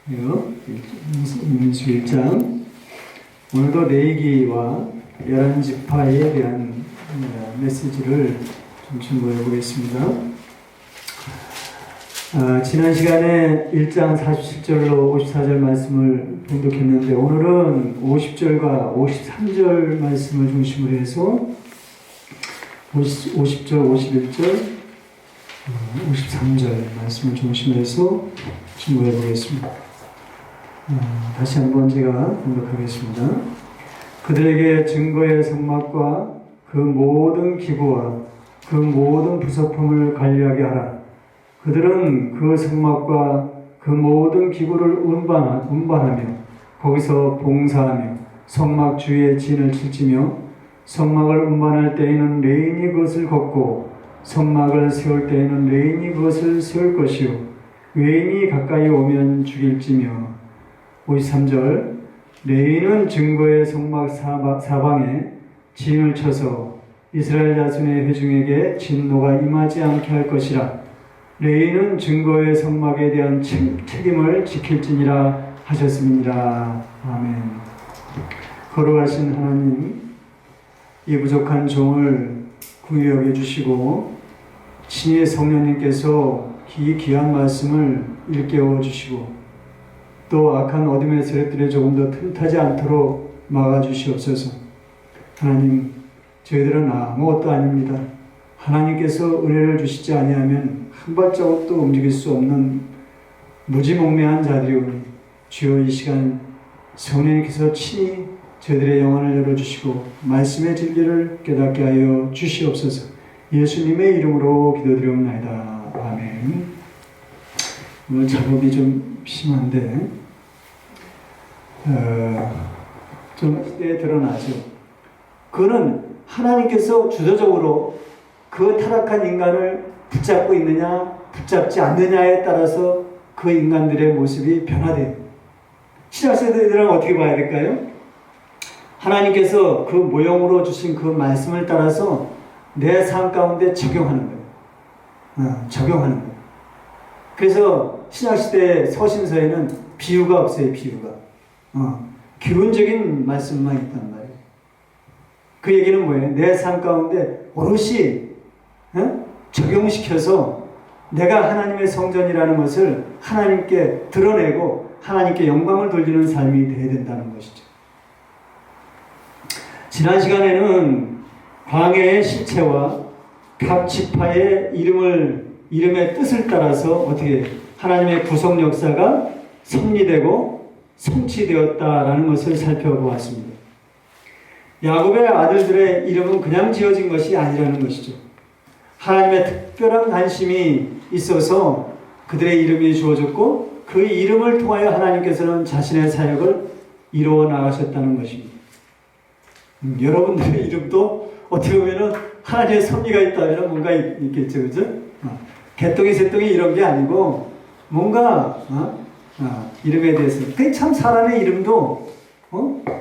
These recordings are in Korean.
민수 1장. 오늘도 레위기와 11지파에 대한 메시지를 좀 준비해 보겠습니다. 지난 시간에 1장 47절로 54절 말씀을 봉독했는데 오늘은 50절과 53절 말씀을 중심으로 해서 50절, 51절, 53절 말씀을 중심으로 해서 준비해 보겠습니다. 다시 한번 제가 봉독하겠습니다. 그들에게 증거의 성막과 그 모든 기구와 그 모든 부속품을 관리하게 하라. 그들은 그 성막과 그 모든 기구를 운반하며 거기서 봉사하며 성막 주위에 진을 칠지며 성막을 운반할 때에는 레인이 그것을 걷고 성막을 세울 때에는 레인이 그것을 세울 것이요 외인이 가까이 오면 죽일지며. 53절 레인은 증거의 성막 사방에 진을 쳐서 이스라엘 자손의 회중에게 진노가 임하지 않게 할 것이라. 레인은 증거의 성막에 대한 책임을 지킬지니라 하셨습니다. 아멘. 거룩하신 하나님, 이 부족한 종을 긍휼히 여겨주시고 친히 성령님께서 이 귀한 말씀을 일깨워 주시고 또 악한 어둠의 세력들이 조금 더 틈타지 않도록 막아주시옵소서. 하나님, 저희들은 아무것도 아닙니다. 하나님께서 은혜를 주시지 아니하면 한 발자국도 움직일 수 없는 무지몽매한 자들이오니 주여 이 시간 성령님께서 친히 저희들의 영혼을 열어주시고 말씀의 진리를 깨닫게 하여 주시옵소서. 예수님의 이름으로 기도드리옵나이다. 아멘. 오늘 작업이 좀 심한데 좀 시대에 드러나죠. 그거는 하나님께서 주도적으로 그 타락한 인간을 붙잡고 있느냐 붙잡지 않느냐에 따라서 그 인간들의 모습이 변화돼요. 신약세대들은 어떻게 봐야 될까요? 하나님께서 그 모형으로 주신 그 말씀을 따라서 내 삶 가운데 적용하는 거예요. 적용하는 거예요. 그래서 신약시대의 서신서에는 비유가 없어요. 비유가. 기본적인 말씀만 있단 말이에요. 그 얘기는 뭐예요? 내 삶 가운데 오롯이 적용시켜서 내가 하나님의 성전이라는 것을 하나님께 드러내고 하나님께 영광을 돌리는 삶이 되어야 된다는 것이죠. 지난 시간에는 광야의 실체와 각 지파의 이름의 뜻을 따라서 어떻게 하나님의 구속 역사가 섭리되고 성취되었다라는 것을 살펴보았습니다. 야곱의 아들들의 이름은 그냥 지어진 것이 아니라는 것이죠. 하나님의 특별한 관심이 있어서 그들의 이름이 주어졌고 그 이름을 통하여 하나님께서는 자신의 사역을 이루어 나가셨다는 것입니다. 여러분들의 이름도 어떻게 보면 하나님의 섭리가 있다면 뭔가 있겠죠, 그죠? 개똥이 새똥이 이런 게 아니고 뭔가 이름에 대해서 그 참 사람의 이름도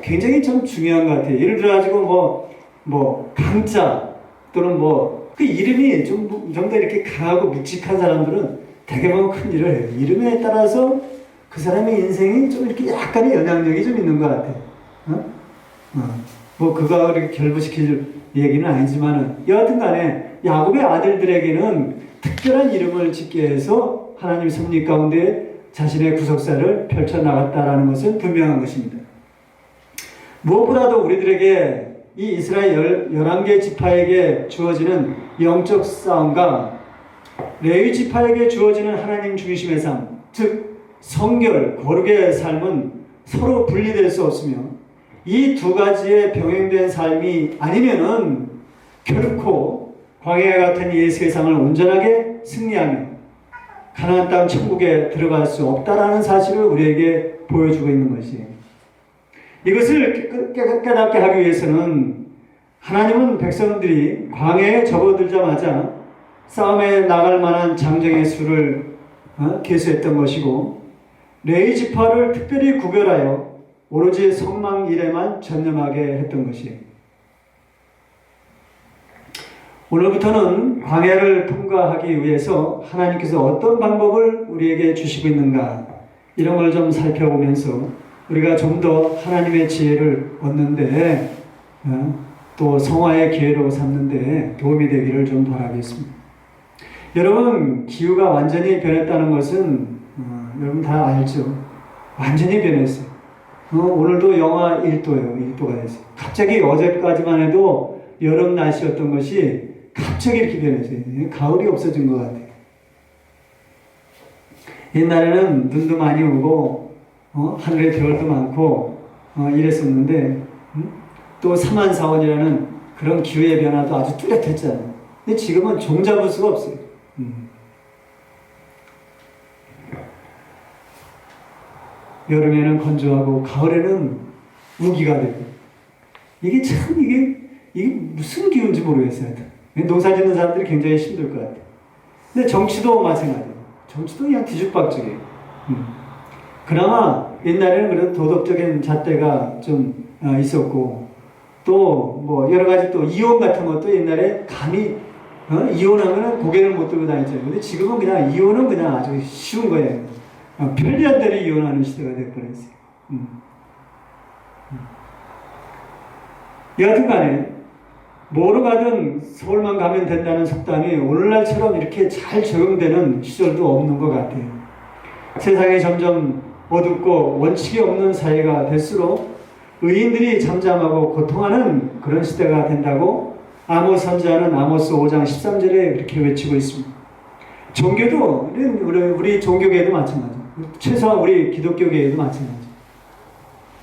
굉장히 좀 중요한 것 같아요. 예를 들어 가지고 뭐 강자 또는 그 이름이 좀 더 이렇게 강하고 묵직한 사람들은 되게 보면 큰 일을 해요. 이름에 따라서 그 사람의 인생이 좀 이렇게 약간의 영향력이 좀 있는 것 같아요. 그가 그렇게 결부시킬 얘기는 아니지만은 여하튼 간에 야곱의 아들들에게는 특별한 이름을 짓게 해서 하나님 섭리 가운데 자신의 구속사를 펼쳐나갔다라는 것은 분명한 것입니다. 무엇보다도 우리들에게 이 이스라엘 11개 지파에게 주어지는 영적 싸움과 레위 지파에게 주어지는 하나님 중심의 삶, 즉 성결, 거룩의 삶은 서로 분리될 수 없으며 이 두 가지의 병행된 삶이 아니면은 결코 광야 같은 이 세상을 온전하게 승리하며 가나안 땅 천국에 들어갈 수 없다라는 사실을 우리에게 보여주고 있는 것이에요. 이것을 깨닫게 하기 위해서는 하나님은 백성들이 광야에 접어들자마자 싸움에 나갈 만한 장정의 수를 계수했던 것이고 레위 지파를 특별히 구별하여 오로지 성막 일에만 전념하게 했던 것이에요. 오늘부터는 광야를 통과하기 위해서 하나님께서 어떤 방법을 우리에게 주시고 있는가, 이런 걸 좀 살펴보면서 우리가 좀 더 하나님의 지혜를 얻는데 또 성화의 기회로 삼는데 도움이 되기를 좀 바라겠습니다. 여러분, 기후가 완전히 변했다는 것은 여러분 다 알죠. 완전히 변했어요. 오늘도 영하 1도예요. 1도가 됐어요. 갑자기 어제까지만 해도 여름 날씨였던 것이 갑자기 이렇게 변했어요. 가을이 없어진 것 같아요. 옛날에는 눈도 많이 오고 하늘에 별도 많고 이랬었는데 또 사만사원이라는 그런 기후의 변화도 아주 뚜렷했잖아요. 근데 지금은 종잡을 수가 없어요. 여름에는 건조하고 가을에는 우기가 되고 이게 참 이게 무슨 기운인지 모르겠어요. 농사 짓는 사람들이 굉장히 힘들 것 같아요. 근데 정치도 마찬가지예요. 정치도 그냥 뒤죽박죽이에요. 그나마 옛날에는 그래도 도덕적인 잣대가 좀 있었고 또 뭐 여러 가지 또 이혼 같은 것도 옛날에 감히 이혼하면은 고개를 못 들고 다녔잖아요. 근데 지금은 그냥 이혼은 그냥 아주 쉬운 거예요. 편리한 대로 이혼하는 시대가 되어버렸어요. 여하튼 간에 뭐로 가든 서울만 가면 된다는 속담이 오늘날처럼 이렇게 잘 적용되는 시절도 없는 것 같아요. 세상이 점점 어둡고 원칙이 없는 사회가 될수록 의인들이 잠잠하고 고통하는 그런 시대가 된다고 아모스 선지자는 아모스 5장 13절에 그렇게 외치고 있습니다. 종교도 우리 종교계도 마찬가지예요. 최소한 우리 기독교계에도 마찬가지예요.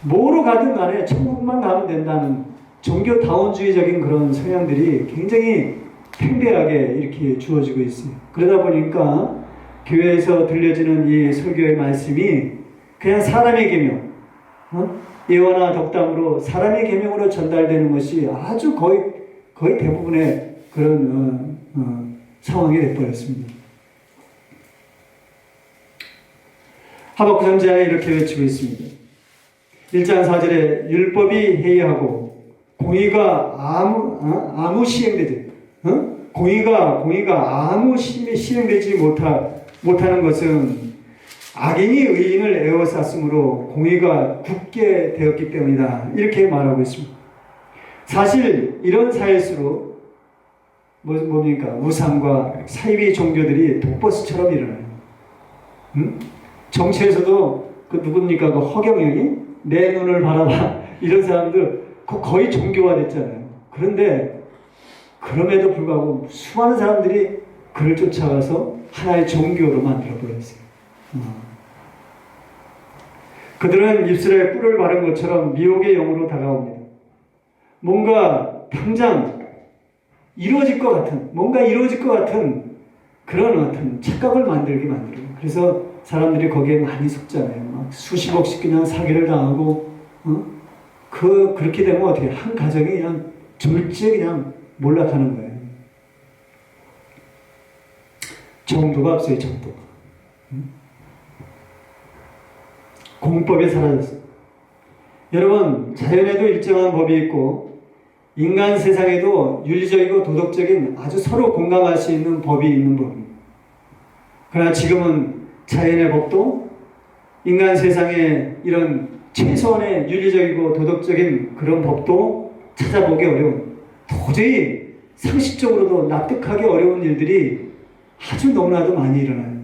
뭐로 가든 간에 천국만 가면 된다는 종교다원주의적인 그런 성향들이 굉장히 팽배하게 이렇게 주어지고 있어요. 그러다 보니까 교회에서 들려지는 이 설교의 말씀이 그냥 사람의 계명, 예화나 덕담으로 사람의 계명으로 전달되는 것이 아주 거의 대부분의 그런 상황이 되어버렸습니다. 하박국 선지자는 이렇게 외치고 있습니다. 1장 4절에 율법이 해이하고 공의가 아무 시행되지 공의가 아무 시행되지 못하는 것은 악인이 의인을 에워쌌으므로 공의가 굳게 되었기 때문이다. 이렇게 말하고 있습니다. 사실 이런 사회수로 뭡니까? 우상과 사이비 종교들이 독버스처럼 일어나요. 정치에서도 그 누굽니까? 그 허경영이 내 눈을 바라봐 이런 사람들 거의 종교화됐잖아요. 그런데 그럼에도 불구하고 수많은 사람들이 그를 쫓아가서 하나의 종교로 만들어버렸어요. 그들은 입술에 꿀을 바른 것처럼 미혹의 영으로 다가옵니다. 뭔가 당장 이루어질 것 같은 그런 어떤 착각을 만들게 만들어요. 그래서 사람들이 거기에 많이 속잖아요. 막 수십억씩 그냥 사기를 당하고, 그렇게 되면 어떻게 한 가정이 그냥 졸지에 그냥 몰락하는 거예요. 정도가 없어요, 정도가. 공법이 사라졌어요. 여러분, 자연에도 일정한 법이 있고 인간 세상에도 윤리적이고 도덕적인 아주 서로 공감할 수 있는 법이 있는 법입니다. 그러나 지금은 자연의 법도 인간 세상에 이런 최소한의 윤리적이고 도덕적인 그런 법도 찾아보기 어려운, 도저히 상식적으로도 납득하기 어려운 일들이 아주 너무나도 많이 일어나요.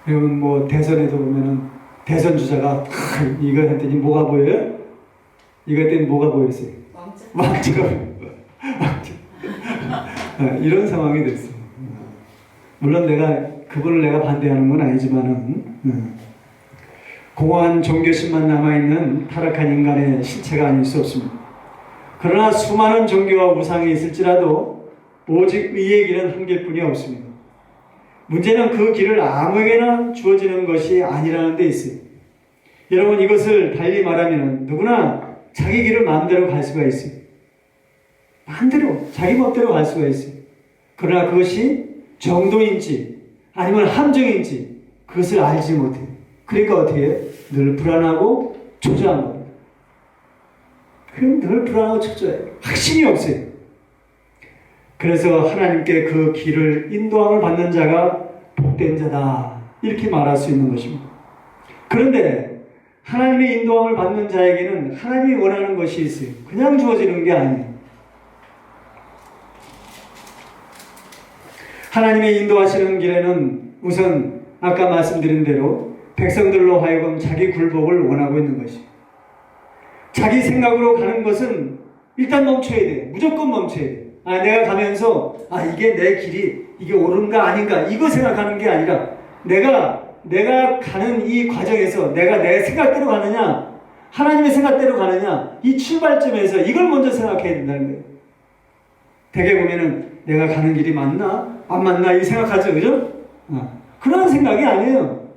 여러분 뭐 대선에도 보면은 대선 주자가 이거 했더니 뭐가 보여요? 이거 했더니 뭐가 보였어요? 왕자가 이런 상황이 됐어. 물론 그분을 내가 반대하는 건 아니지만은 공허한 종교심만 남아있는 타락한 인간의 실체가 아닐 수 없습니다. 그러나 수많은 종교와 우상이 있을지라도 오직 의의 길은 한 길뿐이 없습니다. 문제는 그 길을 아무에게나 주어지는 것이 아니라는 데 있어요. 여러분, 이것을 달리 말하면 누구나 자기 길을 마음대로 갈 수가 있어요. 마음대로 자기 멋대로 갈 수가 있어요. 그러나 그것이 정도인지 아니면 함정인지 그것을 알지 못해요. 그러니까 어떻게 해요? 늘 불안하고 초조한 겁니다. 그럼 늘 불안하고 초조해요. 확신이 없어요. 그래서 하나님께 그 길을 인도함을 받는 자가 복된 자다. 이렇게 말할 수 있는 것입니다. 그런데 하나님의 인도함을 받는 자에게는 하나님이 원하는 것이 있어요. 그냥 주어지는 게 아니에요. 하나님의 인도하시는 길에는 우선 아까 말씀드린 대로 백성들로 하여금 자기 굴복을 원하고 있는 것이. 자기 생각으로 가는 것은 일단 멈춰야 돼. 무조건 멈춰야 돼. 내가 가면서 이게 내 길이 이게 옳은가 아닌가 이거 생각하는 게 아니라 내가 가는 이 과정에서 내가 내 생각대로 가느냐 하나님의 생각대로 가느냐 이 출발점에서 이걸 먼저 생각해야 된다는 거예요. 대개 보면은 내가 가는 길이 맞나 안 맞나 이 생각하죠, 그죠? 그런 생각이 아니에요.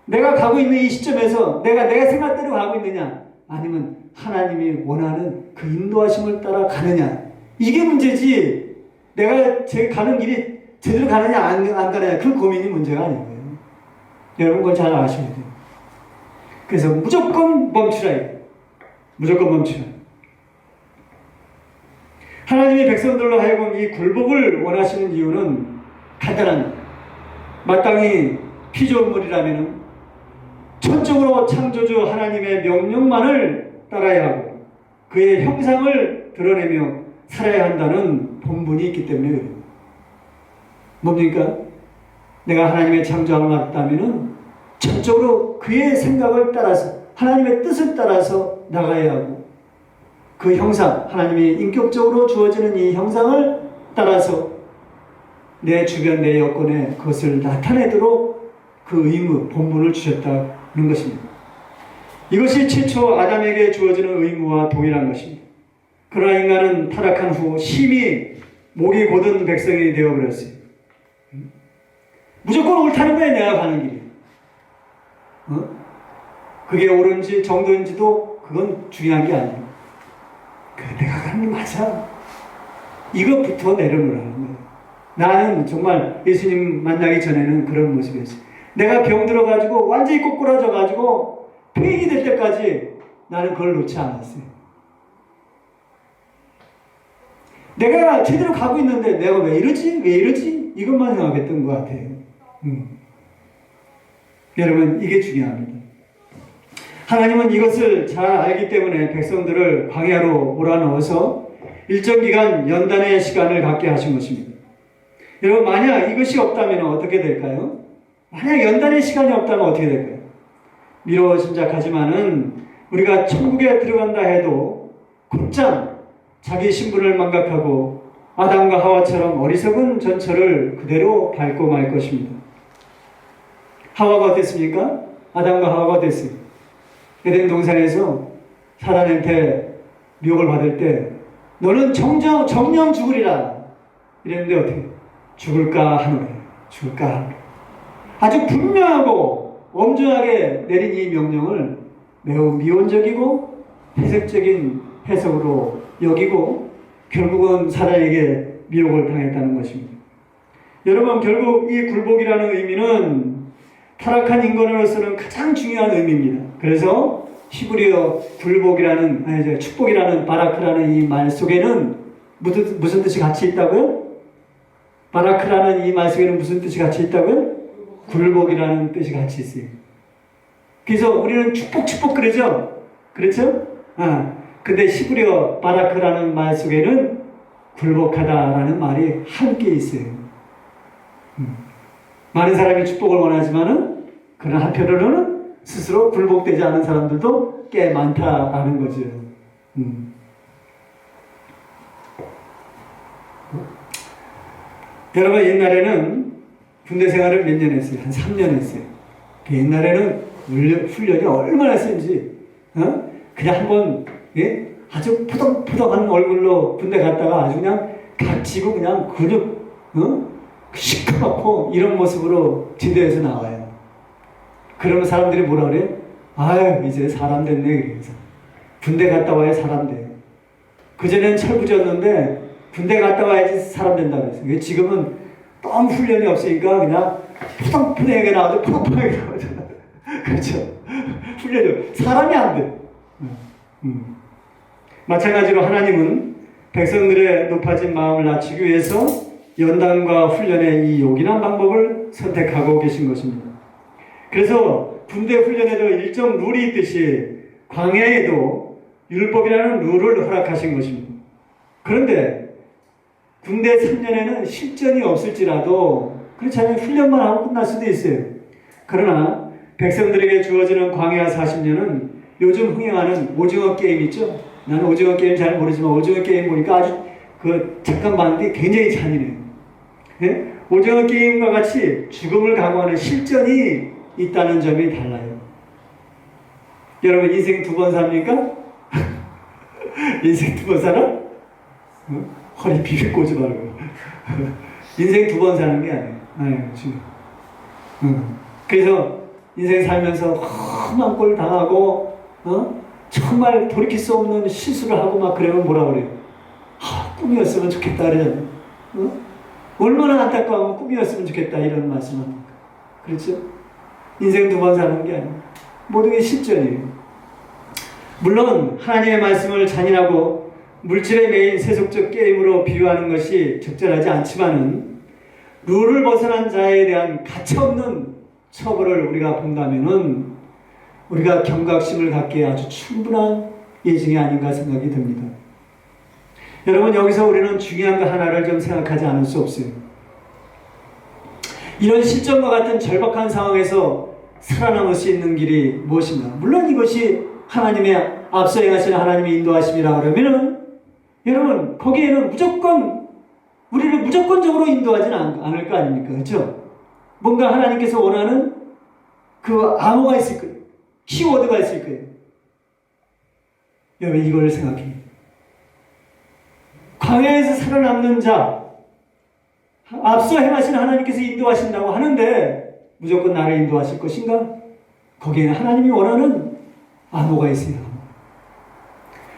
내가 가고 있는 이 시점에서 내가 내 생각대로 가고 있느냐 아니면 하나님이 원하는 그 인도하심을 따라 가느냐 이게 문제지. 내가 제 가는 길이 제대로 가느냐 안 가느냐 그 고민이 문제가 아니에요. 여러분 그걸 잘 아셔야 돼요. 그래서 무조건 멈추라. 무조건 멈추라. 하나님의 백성들로 하여금 이 굴복을 원하시는 이유는 간단합니다. 마땅히 피조물이라면 전적으로 창조주 하나님의 명령만을 따라야 하고 그의 형상을 드러내며 살아야 한다는 본분이 있기 때문에 그래요. 뭡니까? 내가 하나님의 창조함을 받았다면 전적으로 그의 생각을 따라서 하나님의 뜻을 따라서 나가야 하고 그 형상, 하나님이 인격적으로 주어지는 이 형상을 따라서 내 주변 내 여건에 그것을 나타내도록 그 의무, 본분을 주셨다는 것입니다. 이것이 최초 아담에게 주어지는 의무와 동일한 것입니다. 그러나 인간은 타락한 후 심히 목이 곧은 백성이 되어버렸어요. 무조건 옳다는 거예요. 내가 가는 길이. 그게 옳은지 정도인지도 그건 중요한 게 아니에요. 내가 가는 게 맞아. 이것부터 내려놓으라는 거예요. 나는 정말 예수님 만나기 전에는 그런 모습이었어요. 내가 병 들어가지고 완전히 꼬꾸라져가지고 폐인이 될 때까지 나는 그걸 놓지 않았어요. 내가 제대로 가고 있는데 내가 왜 이러지? 왜 이러지? 이것만 생각했던 것 같아요. 여러분 이게 중요합니다. 하나님은 이것을 잘 알기 때문에 백성들을 광야로 몰아넣어서 일정 기간 연단의 시간을 갖게 하신 것입니다. 여러분 만약 이것이 없다면 어떻게 될까요? 만약 연단의 시간이 없다면 어떻게 될까요? 미뤄 짐작하지만은 우리가 천국에 들어간다 해도 곧장 자기 신분을 망각하고 아담과 하와처럼 어리석은 전철을 그대로 밟고 말 것입니다. 하와가 어땠습니까? 아담과 하와가 어땠어요? 에덴 동산에서 사단한테 미혹을 받을 때 너는 정령 죽으리라 이랬는데 어떻게? 죽을까 하노라. 죽을까 하노라. 아주 분명하고 엄중하게 내린 이 명령을 매우 미온적이고 해석적인 해석으로 여기고 결국은 사단에게 미혹을 당했다는 것입니다. 여러분 결국 이 굴복이라는 의미는 타락한 인간으로서는 가장 중요한 의미입니다. 그래서 히브리어 굴복이라는 축복이라는 바라크라는 이 말 속에는 무슨 뜻이 같이 있다고요? 바라크라는 이 말 속에는 무슨 뜻이 같이 있다고요? 굴복이라는 뜻이 같이 있어요. 그래서 우리는 축복 그러죠? 그렇죠? 근데 히브리어 바라크라는 말 속에는 굴복하다라는 말이 함께 있어요. 많은 사람이 축복을 원하지만은 그러나 한편으로는 스스로 굴복되지 않은 사람들도 꽤 많다라는 거죠. 여러분 옛날에는 군대 생활을 몇 년 했어요? 한 3년 했어요. 옛날에는 훈련이 얼마나 센지 그냥 한번 아주 푸덕푸덕한 얼굴로 군대 갔다가 아주 그냥 각지고 그냥 근육 시커멓고 이런 모습으로 지도에서 나와요. 그러면 사람들이 뭐라 그래요? 아유 이제 사람 됐네. 그래서 군대 갔다 와야 사람 돼요. 그전에는 철부지였는데 군대 갔다 와야지 사람 된다고 그랬어요. 지금은 너무 훈련이 없으니까 그냥 푸덕푸덕하게 나와도 푸덕푸덕하게 나오잖아요. 그렇죠? 훈련이 사람이 안 돼. 마찬가지로 하나님은 백성들의 높아진 마음을 낮추기 위해서 연단과 훈련의 이 요긴한 방법을 선택하고 계신 것입니다. 그래서 군대 훈련에도 일정 룰이 있듯이 광야에도 율법이라는 룰을 허락하신 것입니다. 그런데 군대 3년에는 실전이 없을지라도 그렇지 않으면 훈련만 하고 끝날 수도 있어요. 그러나 백성들에게 주어지는 광야 40년은 요즘 흥행하는 오징어 게임 있죠? 나는 오징어 게임 잘 모르지만 오징어 게임 보니까 아주 잠깐 봤는데 굉장히 잔인해요. 예? 오징어 게임과 같이 죽음을 각오하는 실전이 있다는 점이 달라요. 여러분 인생 2번 삽니까? 인생 2번 살아? 허리 비비 꼬지 말고. 인생 2번 사는 게 아니에요. 지금. 그래서 인생 살면서 험한 꼴 당하고, 정말 돌이킬 수 없는 실수를 하고 막 그러면 뭐라 그래요? 꿈이었으면 좋겠다 그러잖아요. 얼마나 안타까우면 꿈이었으면 좋겠다 이런 말씀 합니까? 그렇죠? 인생 2번 사는 게 아니에요. 모든 게 실전이에요. 물론 하나님의 말씀을 잔인하고 물질에 매인 세속적 게임으로 비유하는 것이 적절하지 않지만은 룰을 벗어난 자에 대한 가차없는 처벌을 우리가 본다면은 우리가 경각심을 갖기에 아주 충분한 예증이 아닌가 생각이 듭니다. 여러분 여기서 우리는 중요한 거 하나를 좀 생각하지 않을 수 없어요. 이런 실전과 같은 절박한 상황에서 살아남을 수 있는 길이 무엇인가? 물론 이것이 하나님의 앞서 행하시는 하나님의 인도하심이라 그러면은 여러분 거기에는 우리를 무조건적으로 인도하지는 않을 거 아닙니까? 그렇죠? 뭔가 하나님께서 원하는 그 암호가 있을 거예요. 키워드가 있을 거예요. 여러분 이걸 생각해요. 광야에서 살아남는 자, 앞서 행하신 하나님께서 인도하신다고 하는데 무조건 나를 인도하실 것인가? 거기에는 하나님이 원하는 암호가 있어요.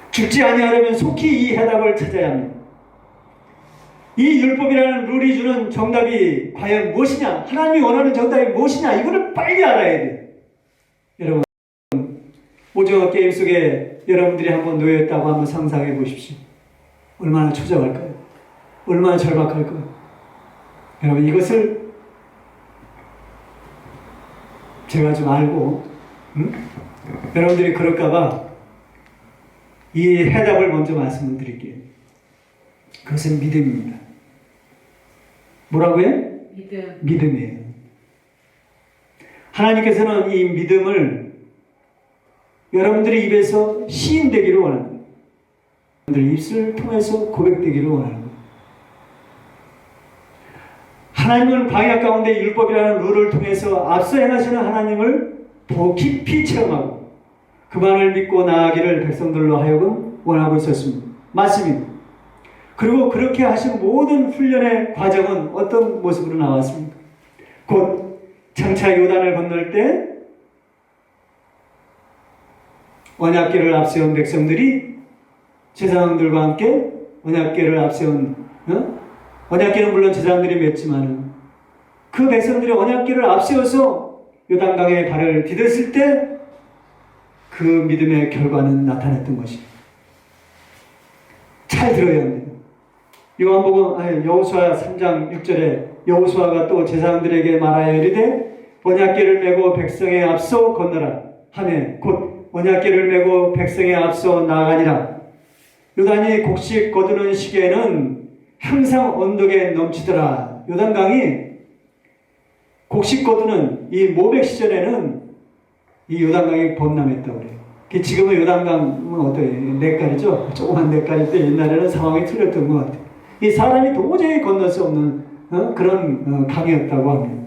죽지 아니하려면 속히 이 해답을 찾아야 합니다. 이 율법이라는 룰이 주는 정답이 과연 무엇이냐? 하나님이 원하는 정답이 무엇이냐? 이거를 빨리 알아야 돼요. 여러분, 오징어 게임 속에 여러분들이 한번 놓여있다고 한번 상상해 보십시오. 얼마나 초조할까요? 얼마나 절박할까요? 여러분, 이것을 제가 좀 알고, 여러분들이 그럴까봐 이 해답을 먼저 말씀을 드릴게요. 그것은 믿음입니다. 뭐라고요? 믿음이에요. 하나님께서는 이 믿음을 여러분들의 입에서 시인되기를 원합니다. 여러분들 입술을 통해서 고백되기를 원합니다. 하나님은 광야 가운데 율법이라는 룰을 통해서 앞서 행하시는 하나님을 더 깊이 체험하고 그만을 믿고 나아가기를 백성들로 하여금 원하고 있었습니다. 맞습니다. 그리고 그렇게 하신 모든 훈련의 과정은 어떤 모습으로 나왔습니까? 곧 장차 요단을 건널 때 언약궤를 앞세운 백성들이 제사장들과 함께 언약궤를 앞세운 언약궤는 물론 제사장들이 맺지만 그 백성들이 언약궤를 앞세워서 요단강에 발을 디뎠을 때 그 믿음의 결과는 나타났던 것입니다. 잘 들어야 합니다. 요한복음 여호수아 3장 6절에 여호수아가 또 제사장들에게 말하여 이르되 언약궤를 메고 백성에 앞서 건너라 하매 곧 언약궤를 메고 백성에 앞서 나아가니라. 요단이 곡식 거두는 시기에는 항상 언덕에 넘치더라. 요단강이 곡식 거두는 이 모백 시절에는 이 요단강이 범람했다고 그래요. 지금은 요단강은 어때요? 냇가리죠? 조그만 냇가리인데 옛날에는 상황이 틀렸던 것 같아요. 이 사람이 도저히 건널 수 없는 그런 강이었다고 합니다.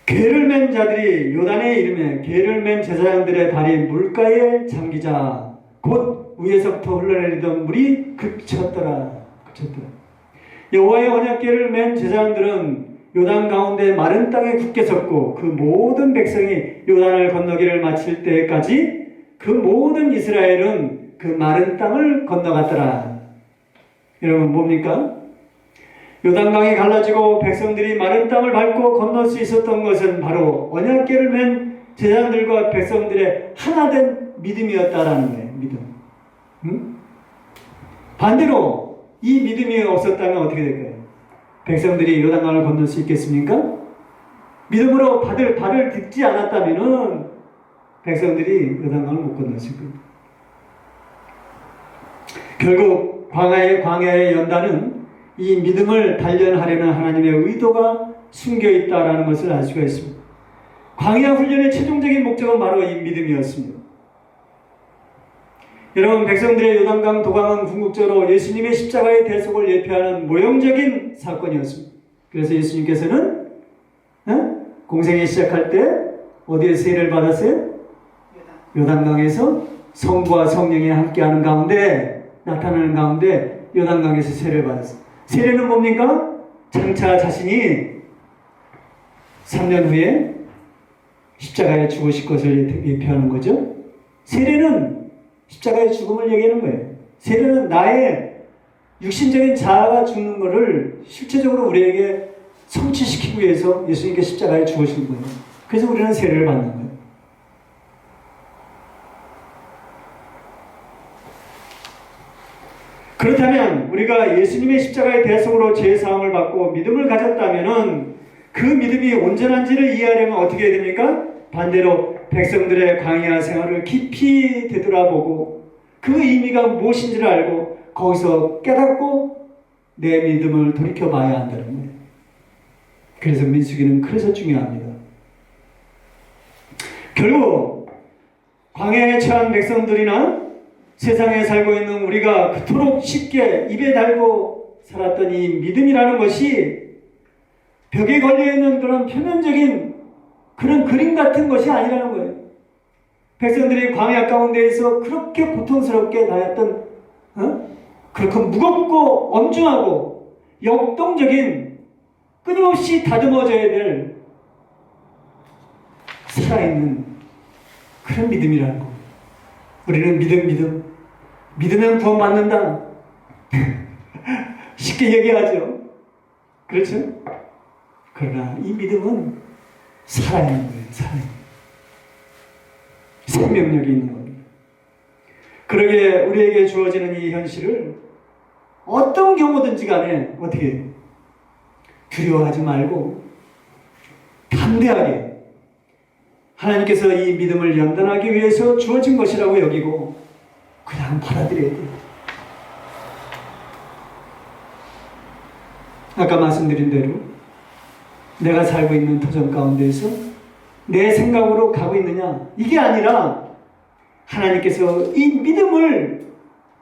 궤를 맨 자들이 요단에 이르매 궤를 맨 제사장들의 발이 물가에 잠기자 곧 위에서부터 흘러내리던 물이 그쳤더라. 여호와의 언약궤를 맨 제사장들은 요단 가운데 마른 땅에 굳게 섰고 그 모든 백성이 요단을 건너기를 마칠 때까지 그 모든 이스라엘은 그 마른 땅을 건너갔더라. 여러분 뭡니까? 요단강이 갈라지고 백성들이 마른 땅을 밟고 건널 수 있었던 것은 바로 언약궤를 맨 제사장들과 백성들의 하나된 믿음이었다라는 거예요. 믿음. 반대로 이 믿음이 없었다면 어떻게 될까요? 백성들이 요단강을 건널 수 있겠습니까? 믿음으로 발을 딛지 않았다면 백성들이 요단강을 못 건넜을 겁니다. 결국 광야의 연단은 이 믿음을 단련하려는 하나님의 의도가 숨겨 있다는 것을 알 수가 있습니다. 광야 훈련의 최종적인 목적은 바로 이 믿음이었습니다. 여러분, 백성들의 요단강 도강은 궁극적으로 예수님의 십자가의 대속을 예표하는 모형적인 사건이었습니다. 그래서 예수님께서는 공생애 시작할 때 어디에 세례를 받았어요? 요단강에서 성부와 성령이 함께하는 가운데 나타나는 가운데 요단강에서 세례를 받았어요. 세례는 뭡니까? 장차 자신이 3년 후에 십자가에 죽으실 것을 예표하는 거죠. 세례는 십자가의 죽음을 얘기하는 거예요. 세례는 나의 육신적인 자아가 죽는 것을 실체적으로 우리에게 성취시키기 위해서 예수님께 십자가에 죽으신 거예요. 그래서 우리는 세례를 받는 거예요. 그렇다면 우리가 예수님의 십자가의 대속으로 죄사함을 받고 믿음을 가졌다면 그 믿음이 온전한지를 이해하려면 어떻게 해야 됩니까? 반대로 백성들의 광야 생활을 깊이 되돌아보고 그 의미가 무엇인지를 알고 거기서 깨닫고 내 믿음을 돌이켜봐야 한다는 거예요. 그래서 민수기는 그래서 중요합니다. 결국 광야에 처한 백성들이나 세상에 살고 있는 우리가 그토록 쉽게 입에 달고 살았던 이 믿음이라는 것이 벽에 걸려있는 그런 표면적인 그런 그림 같은 것이 아니라는 거예요. 백성들이 광야 가운데에서 그렇게 고통스럽게 다녔던 그렇게 무겁고 엄중하고 역동적인 끊임없이 다듬어져야 될 살아있는 그런 믿음이라는 거예요. 우리는 믿으면 구원받는다. 쉽게 얘기하죠. 그렇죠? 그러나 이 믿음은 살아있는 거예요. 살아있는 거예요. 생명력이 있는 겁니다. 그러기에 우리에게 주어지는 이 현실을 어떤 경우든지 간에 어떻게 두려워하지 말고 담대하게 하나님께서 이 믿음을 연단하기 위해서 주어진 것이라고 여기고 그냥 받아들여야 돼요. 아까 말씀드린 대로 내가 살고 있는 터전 가운데에서 내 생각으로 가고 있느냐, 이게 아니라 하나님께서 이 믿음을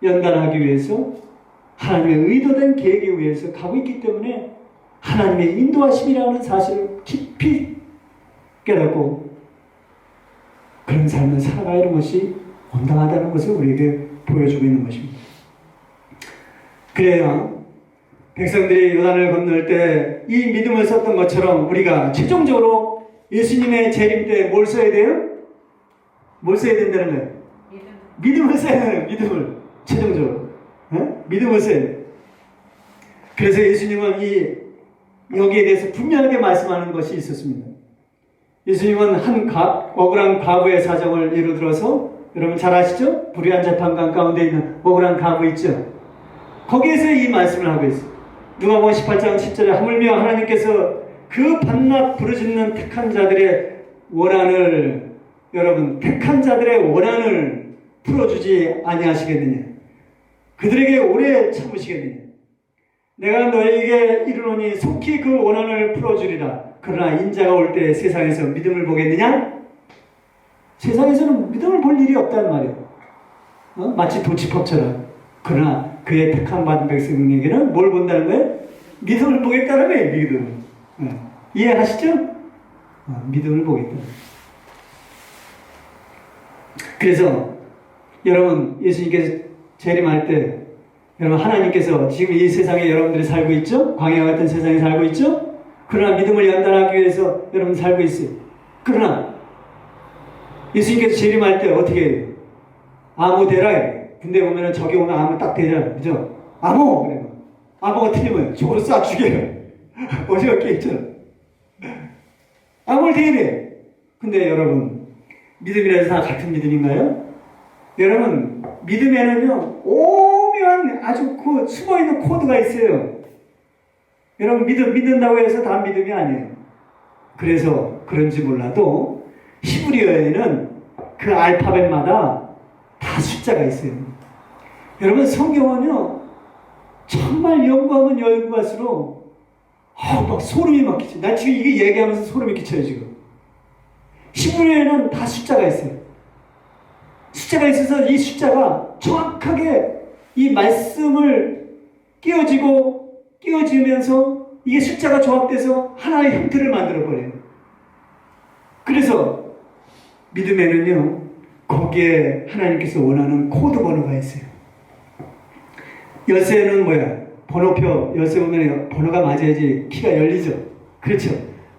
연단하기 위해서 하나님의 의도된 계획에 의해서 가고 있기 때문에 하나님의 인도하심이라는 사실을 깊이 깨닫고 그런 삶을 살아가는 것이 온당하다는 것을 우리에게 보여주고 있는 것입니다. 그래야 백성들이 요단을 건널 때 이 믿음을 썼던 것처럼 우리가 최종적으로 예수님의 재림 때 뭘 써야 돼요? 뭘 써야 된다는 거예요? 믿음을 써야 돼요. 믿음을 최종적으로 믿음을 써야 돼요. 그래서 예수님은 여기에 대해서 분명하게 말씀하는 것이 있었습니다. 예수님은 억울한 과부의 사정을 예로 들어서 여러분 잘 아시죠? 불의한 재판관 가운데 있는 억울한 과부 있죠? 거기에서 이 말씀을 하고 있어요. 누가복음 18장 10절에 하물며 하나님께서 그 밤낮 부르짖는 택한 자들의 원한을 택한 자들의 원한을 풀어주지 아니하시겠느냐? 그들에게 오래 참으시겠느냐? 내가 너에게 이르노니 속히 그 원한을 풀어주리라. 그러나 인자가 올 때 세상에서 믿음을 보겠느냐? 세상에서는 믿음을 볼 일이 없단 말이에요. 마치 도치법처럼. 그러나 그의 택함 받은 백성에게는 뭘 본다는 거예요? 믿음을 보겠다는 거예요. 믿음을. 이해하시죠? 믿음을 보겠다. 그래서 여러분 예수님께서 재림할 때 여러분 하나님께서 지금 이 세상에 여러분들이 살고 있죠? 광야 같은 세상에 살고 있죠? 그러나 믿음을 연단하기 위해서 여러분 살고 있어요. 그러나 예수님께서 재림할 때 어떻게 해요? 아무 되라. 군대 보면은 저기 오면 아무 딱 되잖아요. 그죠? 아무! 그래요. 아무가 틀리면 저거로 쏴 죽여요. 어지럽게 있잖아. 아무를 대해. 근데 여러분, 믿음이라서 다 같은 믿음인가요? 여러분, 믿음에는요, 오묘한 오묘한 아주 그 숨어있는 코드가 있어요. 여러분 믿는다고 해서 다 믿음이 아니에요. 그래서 그런지 몰라도 히브리어에는 그 알파벳마다 다 숫자가 있어요. 여러분 성경은요 정말 연구하면 연구할수록 막 소름이 막 끼쳐. 나 지금 이게 얘기하면서 소름이 끼쳐요 지금. 히브리어에는 다 숫자가 있어요. 숫자가 있어서 이 숫자가 정확하게 이 말씀을 끼워지면서 이게 숫자가 조합돼서 하나의 형태를 만들어버려요. 그래서 믿음에는요 거기에 하나님께서 원하는 코드 번호가 있어요. 열쇠는 뭐야? 번호표 열쇠 보면 번호가 맞아야지 키가 열리죠. 그렇죠?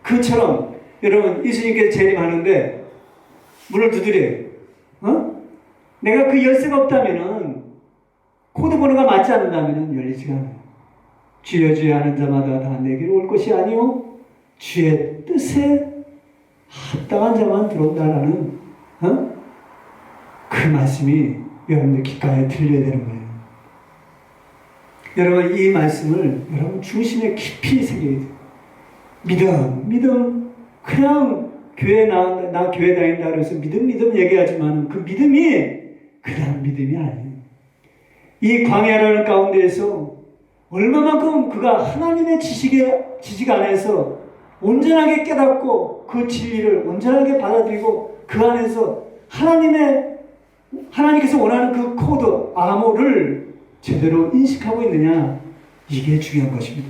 그처럼 여러분 예수님께서 재림하는데 문을 두드려요. 내가 그 열쇠가 없다면은 코드 번호가 맞지 않는다면은 열리지가 않아요. 주여 주여 하는 자마다 다 내게로 올 것이 아니요 주의 뜻에 합당한 자만 들어온다라는 그 말씀이 여러분들 귓가에 들려야 되는 거예요. 여러분 이 말씀을 여러분 중심에 깊이 새겨야 돼요. 믿음 그냥 교회 나 교회 다닌다 그래서 믿음 얘기하지만 그 믿음이 그냥 믿음이 아니에요. 이 광야라는 가운데에서 얼마만큼 그가 하나님의 지식 안에서 온전하게 깨닫고 그 진리를 온전하게 받아들이고 그 안에서 하나님께서 원하는 그 코드, 암호를 제대로 인식하고 있느냐 이게 중요한 것입니다.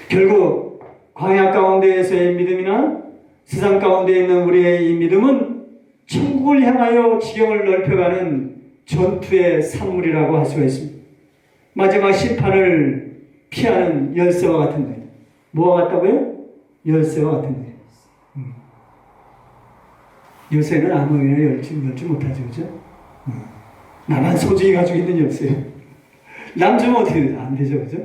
결국 광야 가운데에서의 믿음이나 세상 가운데 있는 우리의 이 믿음은 천국을 향하여 지경을 넓혀가는 전투의 산물이라고 할 수가 있습니다. 마지막 심판을 피하는 열쇠와 같은 거예요. 뭐와 같다고요? 열쇠와 같은 거예요. 열쇠는 아무나 열지 못하죠. 그죠? 나만 소중히 가지고 있는 열쇠예요. 남 주면 어떻게 되죠? 안 되죠. 그죠?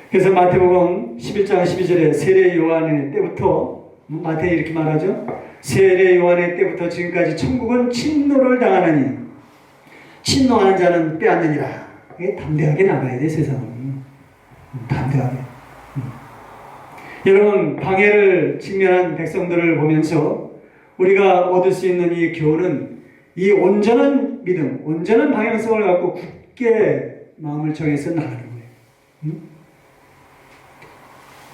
그래서 마태복음 11장 12절에 세례 요한의 때부터 마태에 이렇게 말하죠. 세례 요한의 때부터 지금까지 천국은 침노를 당하나니 침노하는 자는 빼앗느니라. 이게 담대하게 나가야 돼 세상은. 담대하게. 여러분 방해를 직면한 백성들을 보면서 우리가 얻을 수 있는 이 교훈은 이 온전한 믿음, 온전한 방향성을 갖고 굳게 마음을 정해서 나가는 거예요.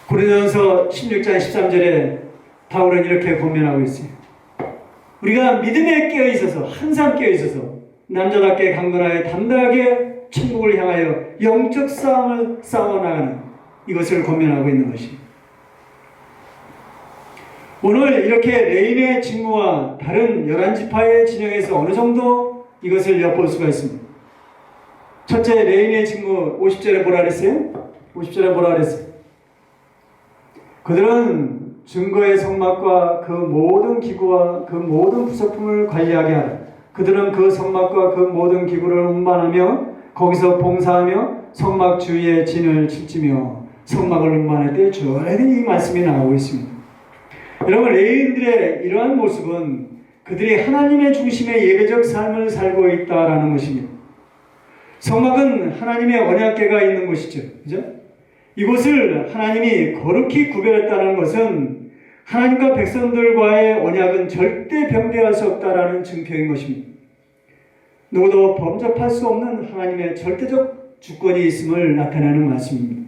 고린도전서 16장 13절에 바울은 이렇게 권면하고 있어요. 우리가 믿음에 깨어있어서 항상 깨어있어서 남자답게 강건하여 담대하게 천국을 향하여 영적 싸움을 싸워나가는 이것을 권면하고 있는 것입니다. 오늘 이렇게 레인의 직무와 다른 11지파의 진영에서 어느 정도 이것을 엿볼 수가 있습니다. 첫째, 레인의 직무 50절에 뭐라 그랬어요? 50절에 뭐라 그랬어요? 그들은 증거의 성막과 그 모든 기구와 그 모든 부속품을 관리하게 하라. 그들은 그 성막과 그 모든 기구를 운반하며 거기서 봉사하며 성막 주위에 진을 칠지며 성막을 운반할 때 주어진 이 말씀이 나오고 있습니다. 여러분 레위인들의 이러한 모습은 그들이 하나님의 중심의 예배적 삶을 살고 있다라는 것입니다. 성막은 하나님의 언약궤가 있는 곳이죠. 그죠? 이곳을 하나님이 거룩히 구별했다는 것은 하나님과 백성들과의 언약은 절대 변개할 수 없다라는 증표인 것입니다. 누구도 범접할 수 없는 하나님의 절대적 주권이 있음을 나타내는 말씀입니다.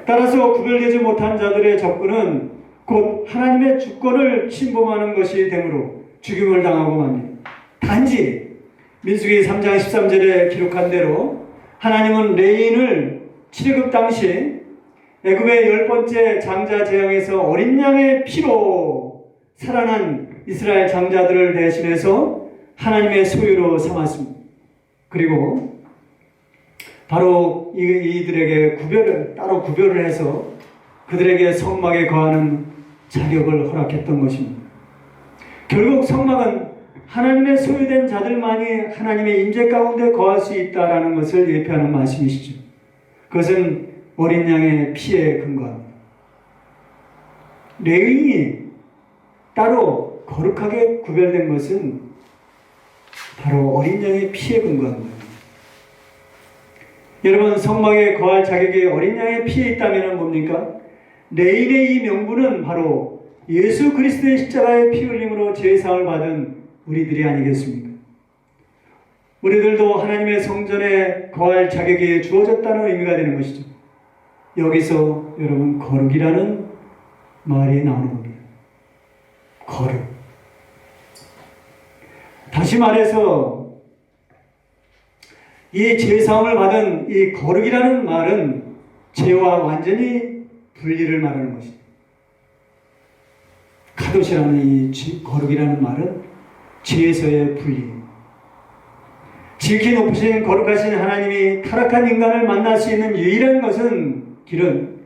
따라서 구별되지 못한 자들의 접근은 곧 하나님의 주권을 침범하는 것이 되므로 죽임을 당하고 맙니다. 단지 민수기 3장 13절에 기록한 대로 하나님은 레인을 출애굽 당시 애굽의 10번째 장자 제왕에서 어린 양의 피로 살아난 이스라엘 장자들을 대신해서 하나님의 소유로 삼았습니다. 그리고 바로 이들에게 따로 구별을 해서 그들에게 성막에 거하는 자격을 허락했던 것입니다. 결국 성막은 하나님의 소유된 자들만이 하나님의 임재 가운데 거할 수 있다라는 것을 예표하는 말씀이시죠. 그것은 어린 양의 피에 근거합니다. 레위인이 따로 거룩하게 구별된 것은 바로 어린 양의 피에 근거한 거예요. 여러분, 성막에 거할 자격이 어린 양의 피에 있다면 뭡니까? 레인의 이 명분은 바로 예수 그리스도의 십자가의 피 흘림으로 제사함을 받은 우리들이 아니겠습니까? 우리들도 하나님의 성전에 거할 자격이 주어졌다는 의미가 되는 것이죠. 여기서 여러분, 거룩이라는 말이 나오는 겁니다. 거룩. 다시 말해서 이 제사함을 받은 이 거룩이라는 말은 죄와 완전히 분리를 말하는 것입니다. 카도시라는 이 거룩이라는 말은 죄에서의 분리. 지극히 높으신 거룩하신 하나님이 타락한 인간을 만날 수 있는 유일한 길은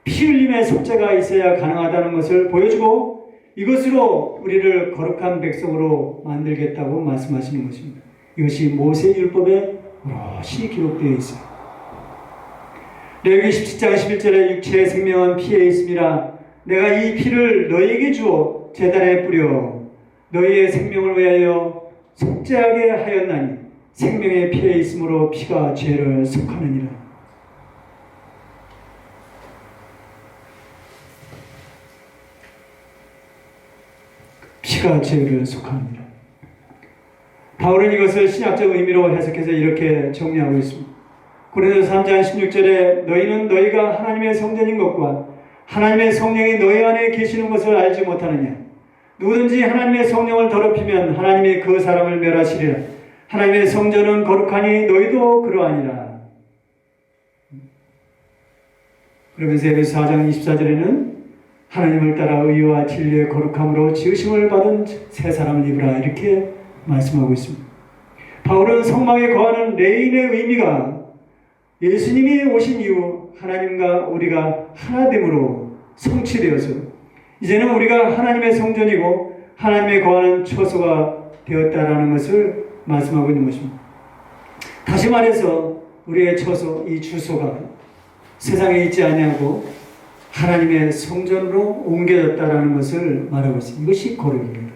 피 흘림의 속죄가 있어야 가능하다는 것을 보여주고 이것으로 우리를 거룩한 백성으로 만들겠다고 말씀하시는 것입니다. 이것이 모세율법에 오롯이 기록되어 있어요. 레위기 17장 11절에 육체의 생명은 피에 있음이라 내가 이 피를 너희에게 주어 제단에 뿌려 너희의 생명을 위하여 속죄하게 하였나니 생명의 피에 있으므로 피가 죄를 속하느니라. 피가 죄를 속하느니라. 바울은 이것을 신약적 의미로 해석해서 이렇게 정리하고 있습니다. 고린도서 3장 16절에 너희는 너희가 하나님의 성전인 것과 하나님의 성령이 너희 안에 계시는 것을 알지 못하느냐. 누구든지 하나님의 성령을 더럽히면 하나님이 그 사람을 멸하시리라. 하나님의 성전은 거룩하니 너희도 그러하니라. 그러면서 에베소 4장 24절에는 하나님을 따라 의와 진리의 거룩함으로 지으심을 받은 새 사람을 입으라 이렇게 말씀하고 있습니다. 바울은 성막에 거하는 레인의 의미가 예수님이 오신 이후 하나님과 우리가 하나됨으로 성취되어서 이제는 우리가 하나님의 성전이고 하나님의 거하는 처소가 되었다라는 것을 말씀하고 있는 것입니다. 다시 말해서 우리의 처소, 이 주소가 세상에 있지 아니하고 하나님의 성전으로 옮겨졌다라는 것을 말하고 있습니다. 이것이 거룩입니다.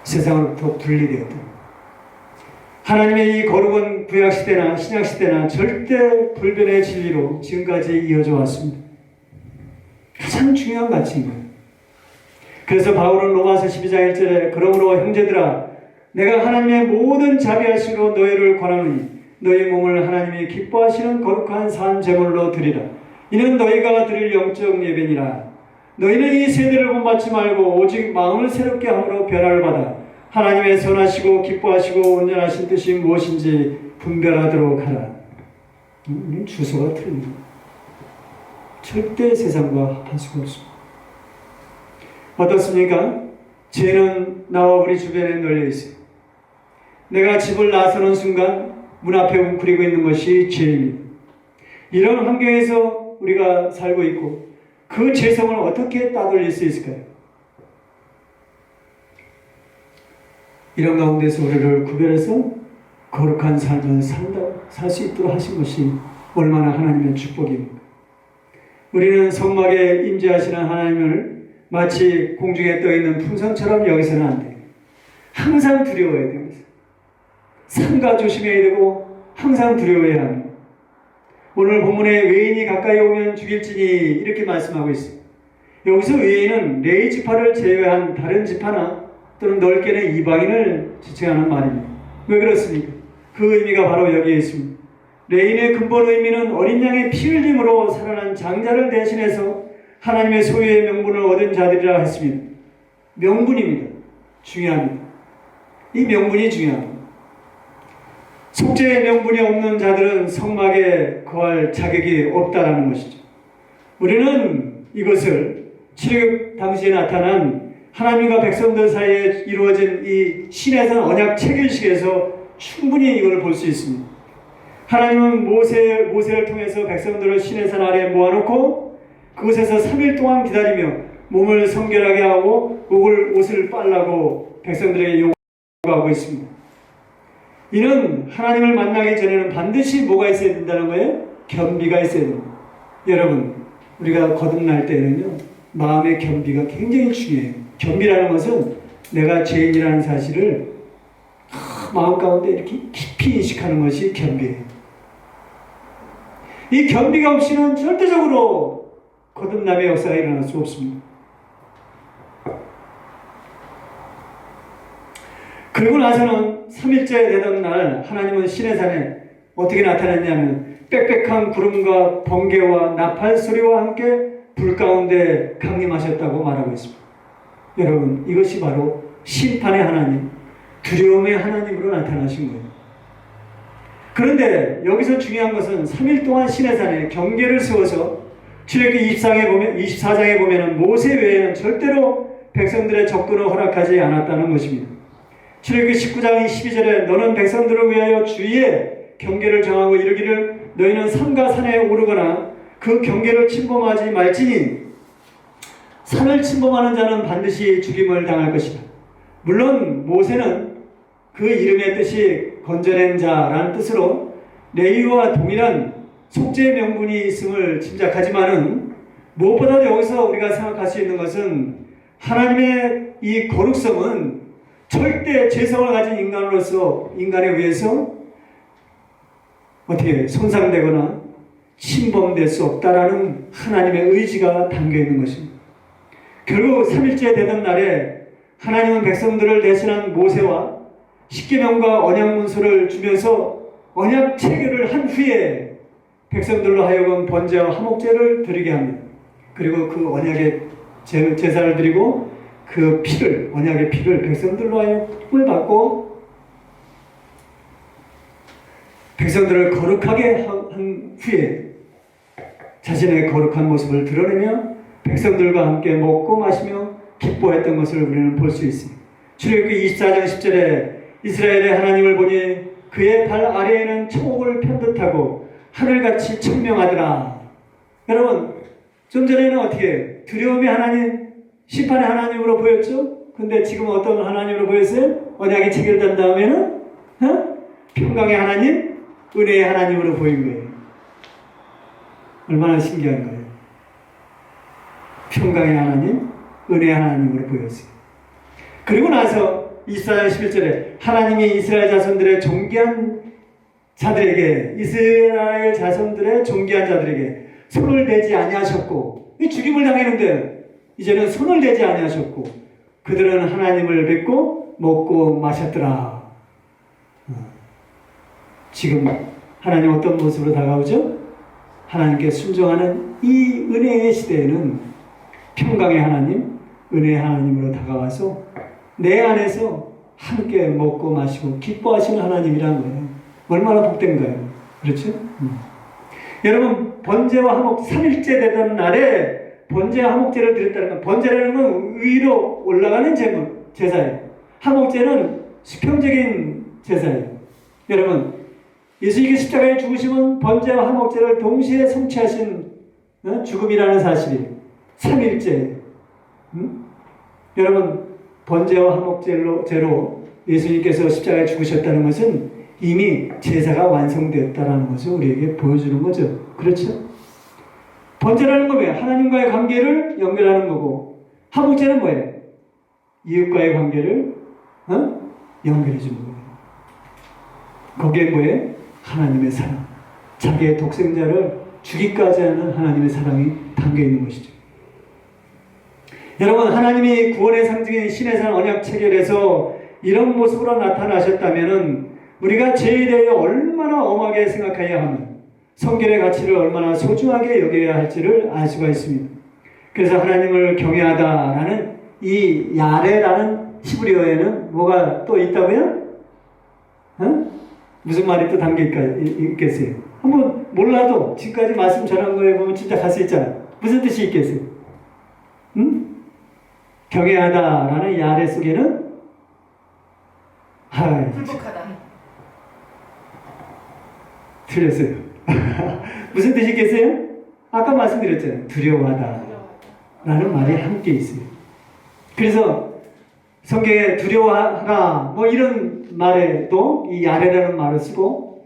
세상으로부터 분리되었다. 하나님의 이 거룩은 구약시대나 신약시대나 절대 불변의 진리로 지금까지 이어져 왔습니다. 가장 중요한 가치인 거예요. 그래서 바울은 로마서 12장 1절에 그러므로 형제들아 내가 하나님의 모든 자비하심으로 너희를 권하노니 너희 몸을 하나님이 기뻐하시는 거룩한 산 제물로 드리라. 이는 너희가 드릴 영적 예배니라. 너희는 이 세대를 본받지 말고 오직 마음을 새롭게 함으로 변화를 받아 하나님의 선하시고 기뻐하시고 온전하신 뜻이 무엇인지 분별하도록 하라. 주소가 틀립니다. 절대 세상과 합할 수가 없습니다. 어떻습니까? 죄는 나와 우리 주변에 널려 있어요. 내가 집을 나서는 순간 문 앞에 웅크리고 있는 것이 죄입니다. 이런 환경에서 우리가 살고 있고 그 죄성을 어떻게 따돌릴 수 있을까요? 이런 가운데서 우리를 구별해서 거룩한 삶을 살 수 있도록 하신 것이 얼마나 하나님의 축복입니까? 우리는 성막에 임재하시는 하나님을 마치 공중에 떠있는 풍선처럼 여기서는 안 돼요. 항상 두려워해야 됩니다. 삼가 조심해야 되고 항상 두려워해야 합니다. 오늘 본문에 외인이 가까이 오면 죽일지니 이렇게 말씀하고 있습니다. 여기서 외인은 레위 지파를 제외한 다른 지파나 또는 넓게는 이방인을 지칭하는 말입니다. 왜 그렇습니까? 그 의미가 바로 여기에 있습니다. 레인의 근본 의미는 어린 양의 피 흘림으로 살아난 장자를 대신해서 하나님의 소유의 명분을 얻은 자들이라 했습니다. 명분입니다. 중요합니다. 이 명분이 중요합니다. 속죄의 명분이 없는 자들은 성막에 거할 자격이 없다라는 것이죠. 우리는 이것을 출애굽 당시에 나타난 하나님과 백성들 사이에 이루어진 이 시내산 언약 체결식에서 충분히 이걸 볼 수 있습니다. 하나님은 모세를 통해서 백성들을 시내산 아래에 모아놓고 그곳에서 3일 동안 기다리며 몸을 성결하게 하고 옷을 빨라고 백성들에게 요구하고 있습니다. 이는 하나님을 만나기 전에는 반드시 뭐가 있어야 된다는 거예요? 겸비가 있어야 됩니다. 여러분, 우리가 거듭날 때는요, 마음의 겸비가 굉장히 중요해요. 겸비라는 것은 내가 죄인이라는 사실을 마음 가운데 이렇게 깊이 인식하는 것이 겸비예요. 이 겸비가 없이는 절대적으로 거듭남의 역사가 일어날 수 없습니다. 그리고 나서는 3일째 되던 날 하나님은 시내산에 어떻게 나타났냐면 빽빽한 구름과 번개와 나팔 소리와 함께 불 가운데 강림하셨다고 말하고 있습니다. 여러분, 이것이 바로 심판의 하나님, 두려움의 하나님으로 나타나신 거예요. 그런데 여기서 중요한 것은 3일 동안 시내산에 경계를 세워서 출애굽기 24장에 보면 모세 외에는 절대로 백성들의 접근을 허락하지 않았다는 것입니다. 출애굽기 19장 12절에 너는 백성들을 위하여 주위에 경계를 정하고 이르기를 너희는 산과 산에 오르거나 그 경계를 침범하지 말지니 산을 침범하는 자는 반드시 죽임을 당할 것이다. 물론 모세는 그 이름의 뜻이 건져낸 자라는 뜻으로 레위와 동일한 속죄 명분이 있음을 짐작하지만은 무엇보다도 여기서 우리가 생각할 수 있는 것은 하나님의 이 거룩성은 절대 죄성을 가진 인간으로서 인간에 의해서 어떻게 손상되거나 침범될 수 없다라는 하나님의 의지가 담겨 있는 것입니다. 결국 3일째 되던 날에 하나님은 백성들을 대신한 모세와 십계명과 언약문서를 주면서 언약 체결을 한 후에 백성들로 하여금 번제와 화목제를 드리게 합니다. 그리고 그 언약의 제사를 드리고 그 피를, 언약의 피를 백성들로 하여금 받고 백성들을 거룩하게 한 후에 자신의 거룩한 모습을 드러내며 백성들과 함께 먹고 마시며 기뻐했던 것을 우리는 볼 수 있습니다. 출애굽기 24장 10절에 이스라엘의 하나님을 보니 그의 발 아래에는 천국을 편듯하고 하늘같이 청명하더라. 여러분, 좀 전에는 어떻게 두려움의 하나님, 심판의 하나님으로 보였죠? 근데 지금 어떤 하나님으로 보였어요? 언약이 체결된 다음에는 평강의 하나님, 은혜의 하나님으로 보인 거예요. 얼마나 신기한 거예요. 평강의 하나님, 은혜의 하나님으로 보였어요. 그리고 나서 24장 11절에 하나님이 이스라엘 자손들의 존귀한 자들에게 손을 대지 아니하셨고, 죽임을 당했는데 이제는 손을 대지 아니하셨고 그들은 하나님을 뵙고 먹고 마셨더라. 지금 하나님 어떤 모습으로 다가오죠? 하나님께 순종하는 이 은혜의 시대에는 평강의 하나님, 은혜의 하나님으로 다가와서 내 안에서 함께 먹고 마시고 기뻐하시는 하나님이라는 거예요. 얼마나 복된가요? 그렇죠? 여러분, 번제와 화목 3일째 되던 날에 번제와 화목제를 드렸다는 건, 번제라는 건 위로 올라가는 제사예요. 화목제는 수평적인 제사예요. 여러분, 예수님이 십자가에 죽으심은 번제와 화목제를 동시에 성취하신 죽음이라는 사실이에요. 3일째. 여러분, 번제와 화목제로 예수님께서 십자가에 죽으셨다는 것은 이미 제사가 완성되었다는 것을 우리에게 보여주는 거죠. 그렇죠? 번제라는 건 뭐예요? 하나님과의 관계를 연결하는 거고, 화목제는 뭐예요? 이웃과의 관계를 연결해 주는 거예요. 거기에 뭐예요? 하나님의 사랑, 자기의 독생자를 주기까지 하는 하나님의 사랑이 담겨 있는 것이죠. 여러분, 하나님이 구원의 상징인 시내산 언약 체결에서 이런 모습으로 나타나셨다면 우리가 죄에 대해 얼마나 엄하게 생각해야 하며 성결의 가치를 얼마나 소중하게 여겨야 할지를 알 수가 있습니다. 그래서 하나님을 경외하다라는 이 야레라는 히브리어에는 뭐가 또 있다고요? 무슨 말이 또 담겨 있겠어요? 한번 몰라도 지금까지 말씀 전한 거에 보면 진짜 갈 수 있잖아요. 무슨 뜻이 있겠어요? 경외하다라는 야레 속에는 불복하다. 틀렸어요. 무슨 뜻이 있겠어요? 아까 말씀드렸잖아요. 두려워하다 라는 말이 함께 있어요. 그래서 성경에 두려워하라 뭐 이런 말에도 이 야레라는 말을 쓰고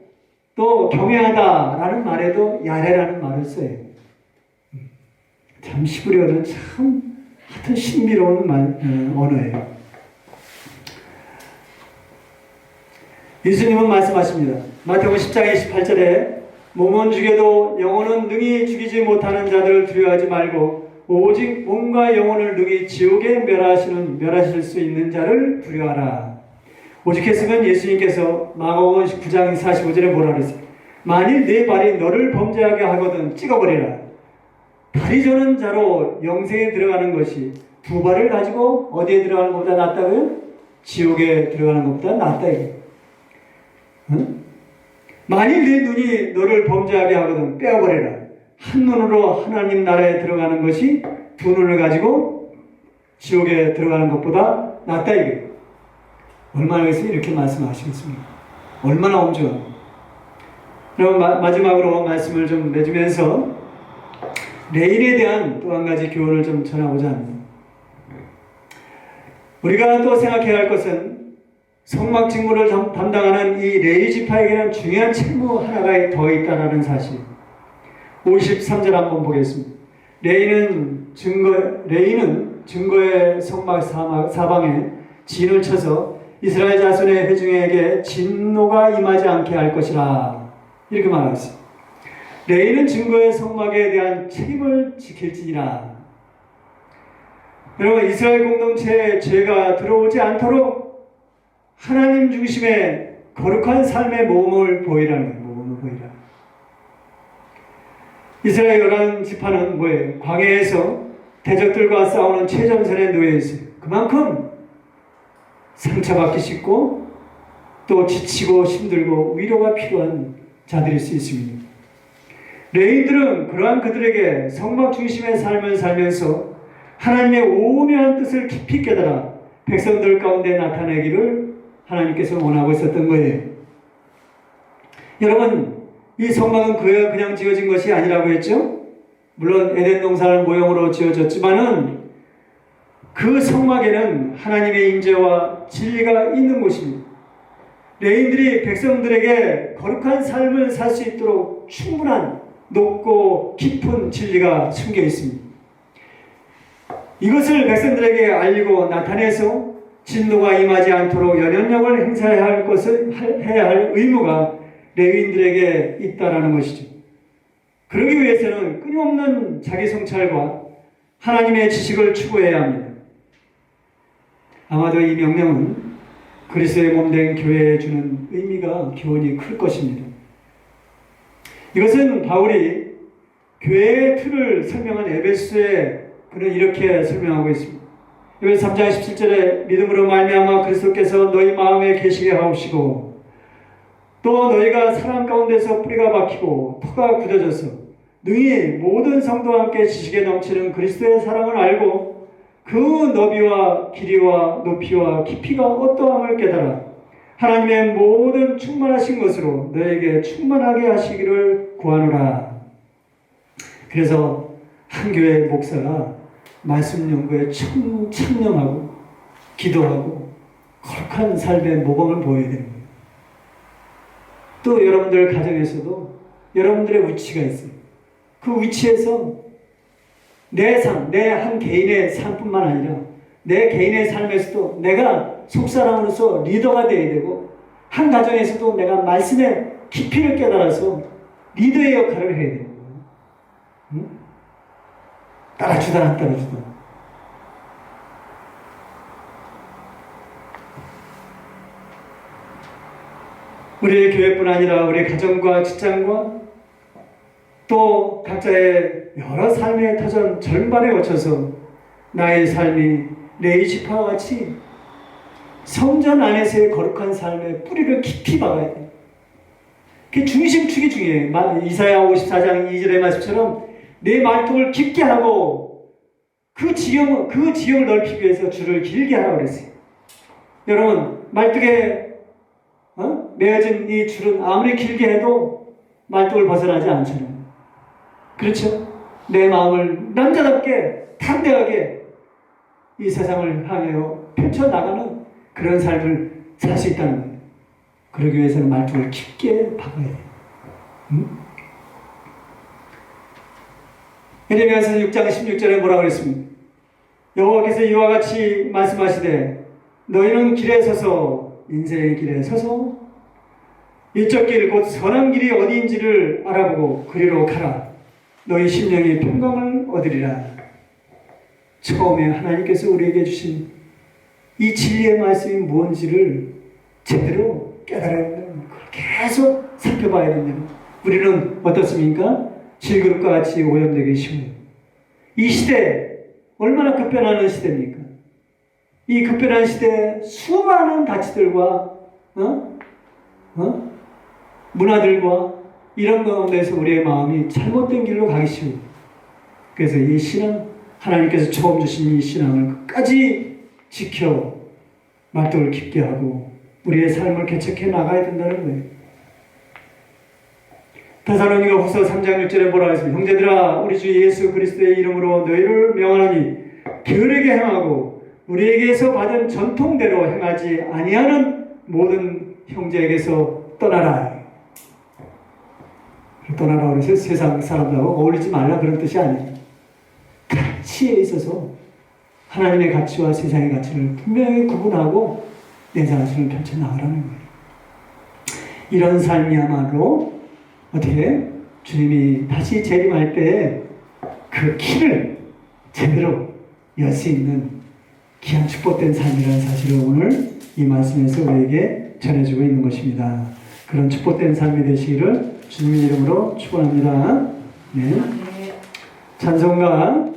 또 경외하다 라는 말에도 야레라는 말을 써요. 참 히브리어는 참 하여튼 신비로운 언어예요. 예수님은 말씀하십니다. 마태복음 10장 28절에 몸은 죽여도 영혼은 능히 죽이지 못하는 자들을 두려워하지 말고 오직 몸과 영혼을 능히 지옥에 멸하실 수 있는 자를 두려워하라. 오직 했으면 예수님께서 마가복음 9장 45절에 뭐라 그랬어요? 만일 네 발이 너를 범죄하게 하거든 찍어버리라. 발이 저는 자로 영생에 들어가는 것이 두 발을 가지고 어디에 들어가는 것보다 낫다고요? 지옥에 들어가는 것보다 낫다 이게. 응? 만일 네 눈이 너를 범죄하게 하거든 빼어버리라. 한 눈으로 하나님 나라에 들어가는 것이 두 눈을 가지고 지옥에 들어가는 것보다 낫다 이게. 얼마나 해서 이렇게 말씀하시겠습니까? 얼마나 엄중합니까? 그럼 마지막으로 말씀을 좀 맺으면서 레인에 대한 또 한 가지 교훈을 좀 전하고자 합니다. 우리가 또 생각해야 할 것은 성막 직무를 담당하는 이 레위 지파에게는 중요한 책무 하나가 더 있다는 사실. 53절 한번 보겠습니다. 레위는 증거의 성막 사방에 진을 쳐서 이스라엘 자손의 회중에게 진노가 임하지 않게 할 것이라. 이렇게 말하였습니다. 레위는 증거의 성막에 대한 책임을 지킬지니라. 여러분, 이스라엘 공동체에 죄가 들어오지 않도록 하나님 중심의 거룩한 삶의 모범을 보이라는 거예요. 모범을 보이라. 이스라엘 11지파는 뭐예요? 광야에서 대적들과 싸우는 최전선에 놓여 있어요. 그만큼 상처받기 쉽고 또 지치고 힘들고 위로가 필요한 자들일 수 있습니다. 레위인들은 그러한 그들에게 성막 중심의 삶을 살면서 하나님의 오묘한 뜻을 깊이 깨달아 백성들 가운데 나타내기를 하나님께서 원하고 있었던 거예요. 여러분, 이 성막은 그냥 지어진 것이 아니라고 했죠? 물론 에덴 동산을 모형으로 지어졌지만은 그 성막에는 하나님의 임재와 진리가 있는 곳입니다. 레위인들이 백성들에게 거룩한 삶을 살 수 있도록 충분한 높고 깊은 진리가 숨겨 있습니다. 이것을 백성들에게 알리고 나타내서 진노가 임하지 않도록 연연력을 행사해야 할 것을 해야 할 의무가 레위인들에게 있다라는 것이죠. 그러기 위해서는 끊임없는 자기 성찰과 하나님의 지식을 추구해야 합니다. 아마도 이 명령은 그리스도의 몸된 교회에 주는 의미가 교훈이 클 것입니다. 이것은 바울이 교회의 틀을 설명한 에베소에 그는 이렇게 설명하고 있습니다. 에베소 3장 17절에 믿음으로 말미암아 그리스도께서 너희 마음에 계시게 하옵시고 또 너희가 사람 가운데서 뿌리가 박히고 터가 굳어져서 능히 모든 성도와 함께 지식에 넘치는 그리스도의 사랑을 알고 그 너비와 길이와 높이와 깊이가 어떠함을 깨달아 하나님의 모든 충만하신 것으로 너에게 충만하게 하시기를 구하노라. 그래서 한 교회 목사가 말씀 연구에 청렴하고 기도하고 거룩한 삶의 모범을 보여야 되는 거예요. 또 여러분들 가정에서도 여러분들의 위치가 있어요. 그 위치에서 내 삶, 내 한 개인의 삶뿐만 아니라 내 개인의 삶에서도 내가 속사람으로서 리더가 되어야 되고 한 가정에서도 내가 말씀의 깊이를 깨달아서 리더의 역할을 해야 되는 거예요. 응? 따라주다 안 따라주다. 우리의 교회뿐 아니라 우리 가정과 직장과 또 각자의 여러 삶의 터전 절반에 거쳐서 나의 삶이 레위 지파와 같이 성전 안에서의 거룩한 삶의 뿌리를 깊이 박아야 돼. 그게 중심축이 중요해요. 이사야 54장 2절의 말씀처럼 내 말뚝을 깊게 하고 그 지경을 넓히기 위해서 줄을 길게 하라고 그랬어요. 여러분, 말뚝에 매어진 이 줄은 아무리 길게 해도 말뚝을 벗어나지 않잖아요. 그렇죠? 내 마음을 남자답게 담대하게 이 세상을 향하여 펼쳐나가는 그런 삶을 살 수 있다는 거예요. 그러기 위해서는 말뚝을 깊게 박아야 돼요. 에레미야서 6장 16절에 뭐라고 그랬습니까? 여호와께서 이와 같이 말씀하시되 너희는 길에 서서 인생의 길에 서서 이쪽 길 곧 선한 길이 어디인지를 알아보고 그리로 가라. 너희 심령이 평강을 얻으리라. 처음에 하나님께서 우리에게 주신 이 진리의 말씀이 뭔지를 제대로 깨달아야 된다. 계속 살펴봐야 된다. 우리는 어떻습니까? 질그릇과 같이 오염되기 쉬워요. 이 시대 얼마나 급변하는 시대입니까? 이 급변한 시대에 수많은 가치들과 문화들과 이런 가운데서 우리의 마음이 잘못된 길로 가기 쉬워요. 그래서 이 신앙, 하나님께서 처음 주신 이 신앙을 끝까지 지켜 말뚝을 깊게 하고 우리의 삶을 개척해 나가야 된다는 거예요. 데살로니가 후서 3장 6절에 뭐라 했습니까? 형제들아 우리 주 예수 그리스도의 이름으로 너희를 명하노니 게으르게 행하고 우리에게서 받은 전통대로 행하지 아니하는 모든 형제에게서 떠나라. 떠나라 그래서 세상 사람들하고 어울리지 말라 그런 뜻이 아니에요. 가치에 있어서 하나님의 가치와 세상의 가치를 분명히 구분하고 내 자신을 펼쳐나가라는 거예요. 이런 삶이야말로 어떻게 주님이 다시 재림할 때 그 키를 제대로 열 수 있는 귀한 축복된 삶이라는 사실을 오늘 이 말씀에서 우리에게 전해주고 있는 것입니다. 그런 축복된 삶이 되시기를 주님의 이름으로 축원합니다. 네. 찬송가